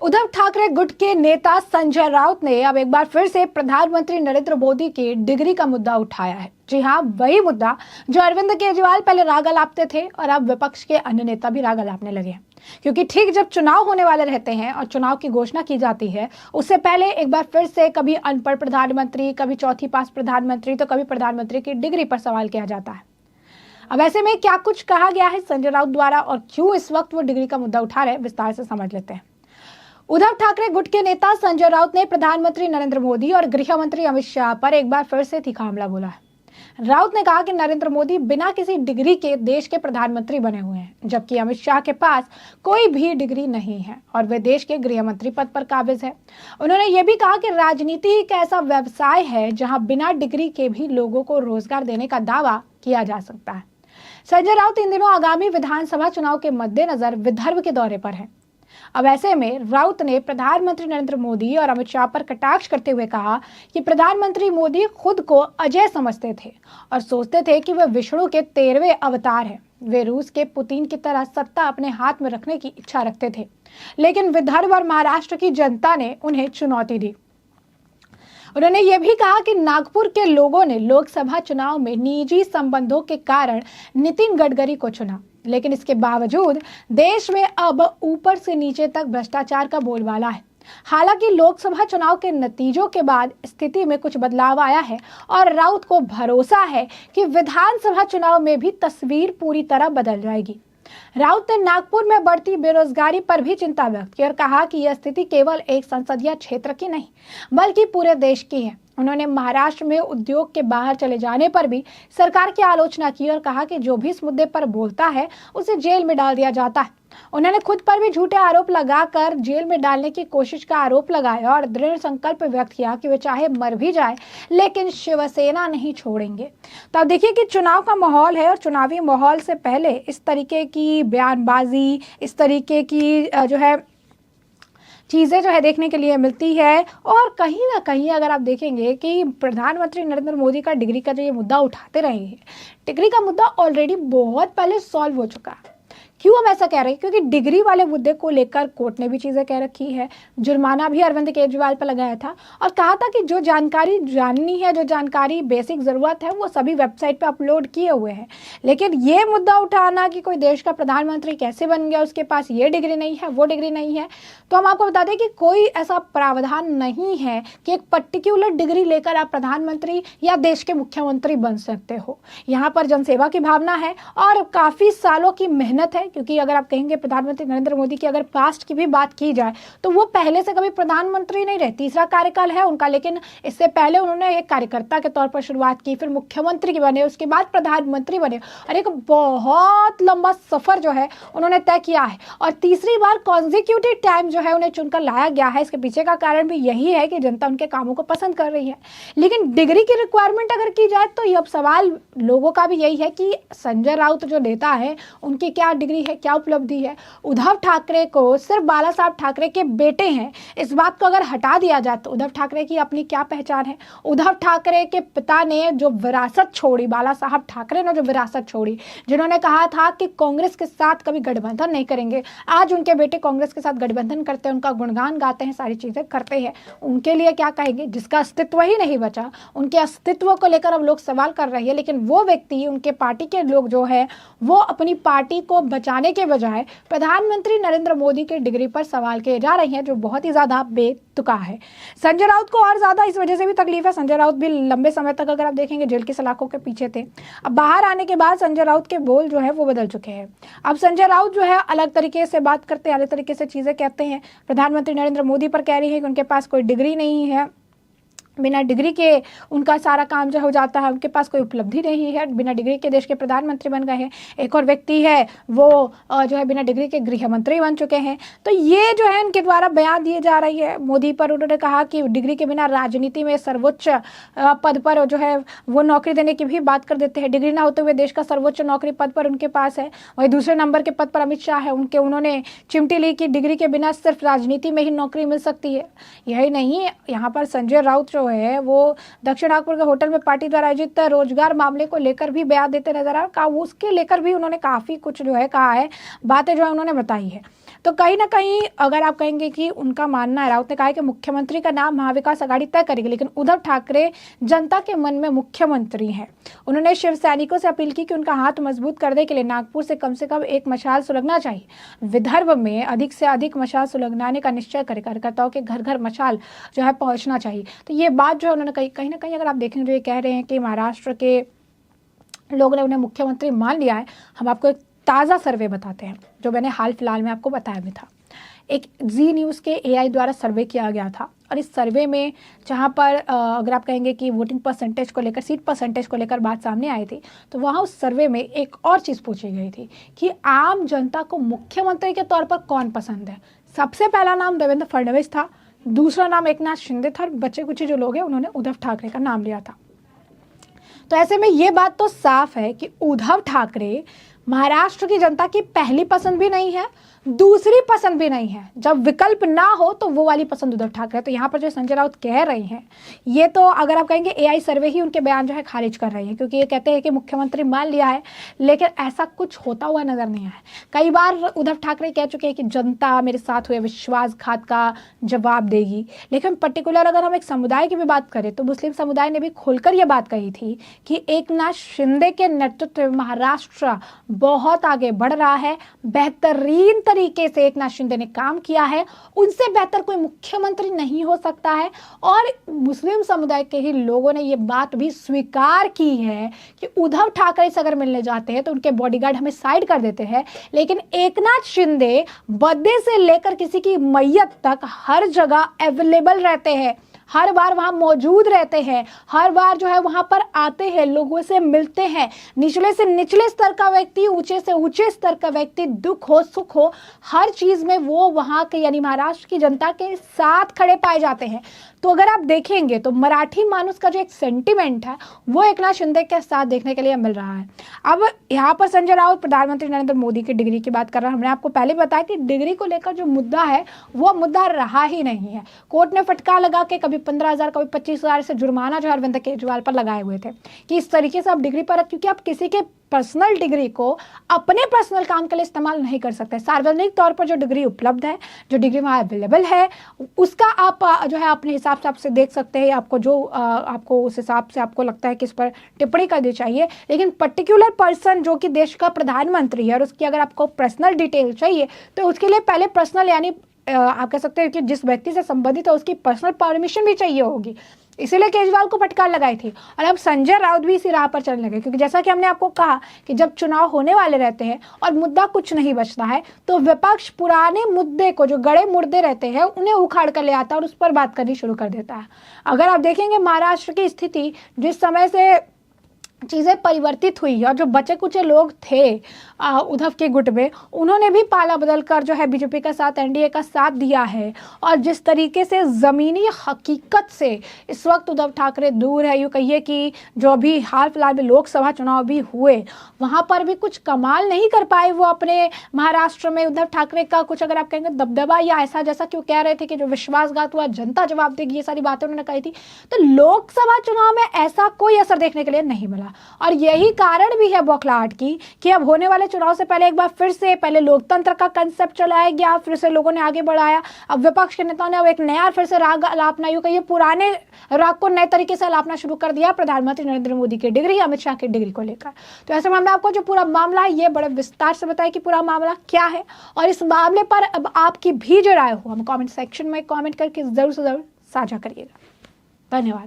उद्धव ठाकरे गुट के नेता संजय राउत ने अब एक बार फिर से प्रधानमंत्री नरेंद्र मोदी की डिग्री का मुद्दा उठाया है। जी हाँ, वही मुद्दा जो अरविंद केजरीवाल पहले राग अलापते थे और अब विपक्ष के अन्य नेता भी राग अलापने लगे हैं। क्योंकि ठीक जब चुनाव होने वाले रहते हैं और चुनाव की घोषणा की जाती है, उससे पहले एक बार फिर से कभी अनपढ़ प्रधानमंत्री, कभी चौथी पास प्रधानमंत्री, तो कभी प्रधानमंत्री की डिग्री पर सवाल किया जाता है। अब ऐसे में क्या कुछ कहा गया है संजय राउत द्वारा और क्यों इस वक्त वो डिग्री का मुद्दा उठा रहे हैं, विस्तार से समझ लेते हैं। उद्धव ठाकरे गुट के नेता संजय राउत ने प्रधानमंत्री नरेंद्र मोदी और गृह मंत्री अमित शाह पर एक बार फिर से तीखा हमला बोला है। राउत ने कहा कि नरेंद्र मोदी बिना किसी डिग्री के देश के प्रधानमंत्री बने हुए हैं, जबकि अमित शाह के पास कोई भी डिग्री नहीं है और वे देश के गृह मंत्री पद पर काबिज है। उन्होंने ये भी कहा कि राजनीति एक ऐसा व्यवसाय है जहां बिना डिग्री के भी लोगों को रोजगार देने का दावा किया जा सकता है। संजय राउत इन दिनों आगामी विधानसभा चुनाव के मद्देनजर विदर्भ के दौरे पर है। अब ऐसे में राउत ने प्रधानमंत्री नरेंद्र मोदी और अमित शाह पर कटाक्ष करते हुए कहा कि प्रधानमंत्री मोदी खुद को अजय समझते थे और सोचते थे कि वे विष्णु के 13वें अवतार हैं। वे रूस के पुतिन की तरह सत्ता अपने हाथ में रखने की इच्छा रखते थे, लेकिन विदर्भ और महाराष्ट्र की जनता ने उन्हें चुनौती दी। उन्होंने ये भी कहा कि नागपुर के लोगों ने लोकसभा चुनाव में निजी संबंधों के कारण नितिन गडकरी को चुना, लेकिन इसके बावजूद देश में अब ऊपर से नीचे तक भ्रष्टाचार का बोलबाला है। हालांकि लोकसभा चुनाव के नतीजों के बाद स्थिति में कुछ बदलाव आया है और राउत को भरोसा है कि विधानसभा चुनाव में भी तस्वीर पूरी तरह बदल जाएगी। राउत ने नागपुर में बढ़ती बेरोजगारी पर भी चिंता व्यक्त की और कहा कि यह स्थिति केवल एक संसदीय क्षेत्र की नहीं बल्कि पूरे देश की है। उन्होंने महाराष्ट्र में उद्योग के बाहर चले जाने पर भी सरकार की आलोचना की और कहा कि जो भी इस मुद्दे पर बोलता है उसे जेल में डाल दिया जाता है। उन्होंने खुद पर भी झूठे आरोप लगाकर जेल में डालने की कोशिश का आरोप लगाया और दृढ़ संकल्प व्यक्त किया कि वे चाहे मर भी जाए लेकिन शिवसेना नहीं छोड़ेंगे। तो अब देखिए कि चुनाव का माहौल है और चुनावी माहौल से पहले इस तरीके की बयानबाजी, इस तरीके की जो है चीज़ें जो है देखने के लिए मिलती है। और कहीं ना कहीं अगर आप देखेंगे कि प्रधानमंत्री नरेंद्र मोदी का डिग्री का जो ये मुद्दा उठाते रहे हैं, डिग्री का मुद्दा ऑलरेडी बहुत पहले सॉल्व हो चुका है। क्यों हम ऐसा कह रहे हैं? क्योंकि डिग्री वाले मुद्दे को लेकर कोर्ट ने भी चीज़ें कह रखी है। जुर्माना भी अरविंद केजरीवाल पर लगाया था और कहा था कि जो जानकारी जाननी है, जो जानकारी बेसिक ज़रूरत है, वो सभी वेबसाइट पे अपलोड किए हुए हैं। लेकिन ये मुद्दा उठाना कि कोई देश का प्रधानमंत्री कैसे बन गया, उसके पास ये डिग्री नहीं है, वो डिग्री नहीं है, तो हम आपको बता दें कि कोई ऐसा प्रावधान नहीं है कि एक पर्टिकुलर डिग्री लेकर आप प्रधानमंत्री या देश के मुख्यमंत्री बन सकते हो। यहाँ पर जनसेवा की भावना है और काफ़ी सालों की मेहनत है। क्योंकि अगर आप कहेंगे प्रधानमंत्री नरेंद्र मोदी की अगर पास्ट की भी बात की जाए तो वो पहले से कभी प्रधानमंत्री नहीं रहे, तीसरा कार्यकाल है उनका, लेकिन इससे पहले उन्होंने एक कार्यकर्ता के तौर पर शुरुआत की, फिर मुख्यमंत्री बने, उसके बाद प्रधानमंत्री बने और एक बहुत लंबा सफर जो है उन्होंने तय किया है और तीसरी बार कॉन्जिक्यूटिव टाइम जो है उन्हें चुनकर लाया गया है। इसके पीछे का कारण भी यही है कि जनता उनके कामों को पसंद कर रही है। लेकिन डिग्री की रिक्वायरमेंट अगर की जाए तो अब सवाल लोगों का भी यही है कि संजय राउत जो नेता है उनकी क्या डिग्री है, क्या उपलब्धि है। उद्धव ठाकरे को सिर्फ बाला साहब ठाकरे के बेटे हैं, इस बात को अगर हटा दिया जाए तो उद्धव ठाकरे की अपनी क्या पहचान है? उद्धव ठाकरे के पिता ने जो विरासत छोड़ी, बाला साहब ठाकरे ने जो विरासत छोड़ी, जिन्होंने कहा था कि कांग्रेस के साथ कभी गठबंधन नहीं करेंगे, आज उनके बेटे कांग्रेस के साथ गठबंधन करते हैं, उनका गुणगान गाते हैं, सारी चीजें करते हैं। उनके लिए क्या कहेंगे जिसका अस्तित्व ही नहीं बचा? उनके अस्तित्व को लेकर अब लोग सवाल कर रहे हैं, लेकिन वो व्यक्ति, उनके पार्टी के लोग जो है वो अपनी पार्टी को बचाने के बजाय प्रधानमंत्री नरेंद्र मोदी के डिग्री पर सवाल किए जा रहे हैं, जो बहुत ही ज्यादा बेतुका है। संजय राउत को और ज्यादा इस वजह से भी तकलीफ है। संजय राउत भी लंबे समय तक अगर आप देखेंगे जेल की सलाखों के पीछे थे। अब बाहर आने के बाद संजय राउत के बोल जो है वो बदल चुके हैं। अब संजय राउत जो है अलग तरीके से बात करते हैं, अलग तरीके से चीजें कहते हैं। प्रधानमंत्री नरेंद्र मोदी पर कह रही है कि उनके पास कोई डिग्री नहीं है, बिना डिग्री के उनका सारा काम जो हो जाता है, उनके पास कोई उपलब्धि नहीं है, बिना डिग्री के देश के प्रधानमंत्री बन गए हैं। एक और व्यक्ति है वो जो है बिना डिग्री के गृह मंत्री बन चुके हैं। तो ये जो है इनके द्वारा बयान दिए जा रही है मोदी पर। उन्होंने कहा कि डिग्री के बिना राजनीति में सर्वोच्च पद पर जो है वो नौकरी देने की भी बात कर देते हैं। डिग्री ना होते हुए देश का सर्वोच्च नौकरी पद पर उनके पास है। वही दूसरे नंबर के पद पर अमित शाह है, उन्होंने चिमटी ली कि डिग्री के बिना सिर्फ राजनीति में ही नौकरी मिल सकती है। यही नहीं, यहाँ पर संजय राउत जो है वो दक्षिण नागपुर के होटल में पार्टी द्वारा आयोजित रोजगार मामले को लेकर भी बयान देते नजर आ रहा, उसके लेकर भी उन्होंने काफी कुछ जो है कहा है, बातें जो है उन्होंने बताई है। तो कहीं ना कहीं अगर आप कहेंगे कि उनका मानना है, राउत ने कहा है कि मुख्यमंत्री का नाम महाविकास आघाड़ी तय करेगी, लेकिन उद्धव ठाकरे जनता के मन में मुख्यमंत्री हैं। उन्होंने शिव सैनिकों से अपील की कि उनका हाथ मजबूत करने के लिए नागपुर से कम एक मशाल सुलगना चाहिए। विदर्भ में अधिक से अधिक मशाल सुलगनाने का निश्चय करे, कार्यकर्ताओं के घर घर मशाल जो है पहुंचना चाहिए। तो ये बात जो है उन्होंने कहीं ना कहीं अगर आप देखेंगे तो ये कह रहे हैं कि महाराष्ट्र के लोगों ने उन्हें मुख्यमंत्री मान लिया है। हम आपको एक ताज़ा सर्वे बताते हैं जो मैंने हाल फिलहाल में आपको बताया भी था। एक जी न्यूज़ के एआई द्वारा सर्वे किया गया था और इस सर्वे में जहाँ पर अगर आप कहेंगे कि वोटिंग परसेंटेज को लेकर, सीट परसेंटेज को लेकर बात सामने आई थी, तो वहाँ उस सर्वे में एक और चीज़ पूछी गई थी कि आम जनता को मुख्यमंत्री के तौर पर कौन पसंद है। सबसे पहला नाम देवेंद्र फडणवीस था, दूसरा नाम एकनाथ शिंदे था, बचे कुछ जो लोग हैं उन्होंने उद्धव ठाकरे का नाम लिया था। तो ऐसे में ये बात तो साफ है कि उद्धव ठाकरे महाराष्ट्र की जनता की पहली पसंद भी नहीं है, दूसरी पसंद भी नहीं है। जब विकल्प ना हो तो वो वाली पसंद उद्धव ठाकरे। तो यहाँ पर जो संजय राउत कह रहे हैं, ये तो अगर आप कहेंगे एआई सर्वे ही उनके बयान जो है खारिज कर रही है, क्योंकि ये कहते हैं कि मुख्यमंत्री मान लिया है, लेकिन ऐसा कुछ होता हुआ नजर नहीं आया। कई बार उद्धव ठाकरे कह चुके हैं कि जनता मेरे साथ हुए विश्वासघात का जवाब देगी, लेकिन पर्टिकुलर अगर हम एक समुदाय की भी बात करें तो मुस्लिम समुदाय ने भी खुलकर ये बात कही थी कि एकनाथ शिंदे के नेतृत्व में महाराष्ट्र बहुत आगे बढ़ रहा है, बेहतरीन तरीके से एकनाथ शिंदे ने काम किया है, उनसे बेहतर कोई मुख्यमंत्री नहीं हो सकता है। और मुस्लिम समुदाय के ही लोगों ने ये बात भी स्वीकार की है कि उद्धव ठाकरे से अगर मिलने जाते हैं तो उनके बॉडीगार्ड हमें साइड कर देते हैं, लेकिन एकनाथ शिंदे बर्थडे से लेकर किसी की मैयत तक हर जगह अवेलेबल रहते हैं, हर बार वहाँ मौजूद रहते हैं, हर बार जो है वहाँ पर आते हैं, लोगों से मिलते हैं। निचले से निचले स्तर का व्यक्ति, ऊंचे से ऊंचे स्तर का व्यक्ति, दुख हो सुख हो, हर चीज़ में वो वहाँ के यानी महाराष्ट्र की जनता के साथ खड़े पाए जाते हैं। तो अगर आप देखेंगे तो मराठी मानुस का जो एक सेंटिमेंट है वो एकनाथ शिंदे के साथ देखने के लिए मिल रहा है। अब यहाँ पर संजय राउत प्रधानमंत्री नरेंद्र मोदी की डिग्री की बात कर रहा है। हमने आपको पहले बताया कि डिग्री को लेकर जो मुद्दा है वो मुद्दा रहा ही नहीं है। कोर्ट ने फटकार लगा के कभी 15,000 कभी 25,000 से जुर्माना जो अरविंद केजरीवाल पर लगाए हुए थे कि इस तरीके से आप डिग्री पर, क्योंकि आप किसी के पर्सनल डिग्री को अपने पर्सनल काम के लिए इस्तेमाल नहीं कर सकते। सार्वजनिक तौर पर जो डिग्री उपलब्ध है, जो डिग्री वहाँ अवेलेबल है, उसका आप जो है अपने हिसाब से आपसे देख सकते हैं। आपको जो आपको उस हिसाब से आपको लगता है कि इस पर टिप्पणी करनी चाहिए, लेकिन पर्टिकुलर पर्सन जो कि देश का प्रधानमंत्री है और उसकी अगर आपको पर्सनल डिटेल चाहिए तो उसके लिए पहले पर्सनल यानी आप कह सकते हैं कि जिस व्यक्ति से संबंधित है उसकी पर्सनल परमिशन भी चाहिए होगी। इसीलिए केजरीवाल को फटकार लगाई थी और अब संजय राउत भी इसी राह पर चलने लगे, क्योंकि जैसा कि हमने आपको कहा कि जब चुनाव होने वाले रहते हैं और मुद्दा कुछ नहीं बचता है तो विपक्ष पुराने मुद्दे को, जो गड़े मुर्दे रहते हैं, उन्हें उखाड़ कर ले आता है और उस पर बात करनी शुरू कर देता है। अगर आप देखेंगे महाराष्ट्र की स्थिति जिस समय से चीज़ें परिवर्तित हुई और जो बचे कुचे लोग थे उद्धव के गुट में, उन्होंने भी पाला बदल कर जो है बीजेपी का साथ, एनडीए का साथ दिया है। और जिस तरीके से ज़मीनी हकीकत से इस वक्त उद्धव ठाकरे दूर है, यूँ कहिए कि जो अभी हाल फिलहाल में लोकसभा चुनाव भी हुए वहाँ पर भी कुछ कमाल नहीं कर पाए वो अपने महाराष्ट्र में। उद्धव ठाकरे का कुछ अगर आप कहेंगे दबदबा या ऐसा, जैसा क्यों कह रहे थे कि जो विश्वासघात हुआ जनता जवाब देगी, ये सारी बातें उन्होंने कही थी, तो लोकसभा चुनाव में ऐसा कोई असर देखने के लिए नहीं मिला। और यही कारण भी है बौखलाहट की कि अब होने वाले चुनाव से पहले एक बार फिर से पहले लोकतंत्र का कंसेप्ट चलाया गया, फिर से लोगों ने आगे बढ़ाया। अब विपक्ष के नेताओं ने अब एक नया फिर से राग अलापना, यूं कहिए पुराने राग को नए तरीके से अलापना शुरू कर दिया प्रधानमंत्री नरेंद्र मोदी की डिग्री, अमित शाह की डिग्री को लेकर। तो ऐसे में हमने आपको जो पूरा मामला है ये बड़े विस्तार से बताया कि पूरा मामला क्या है, और इस मामले पर अब आपकी भी जो राय हो हम कॉमेंट सेक्शन में कॉमेंट करके जरूर से जरूर साझा करिएगा। धन्यवाद।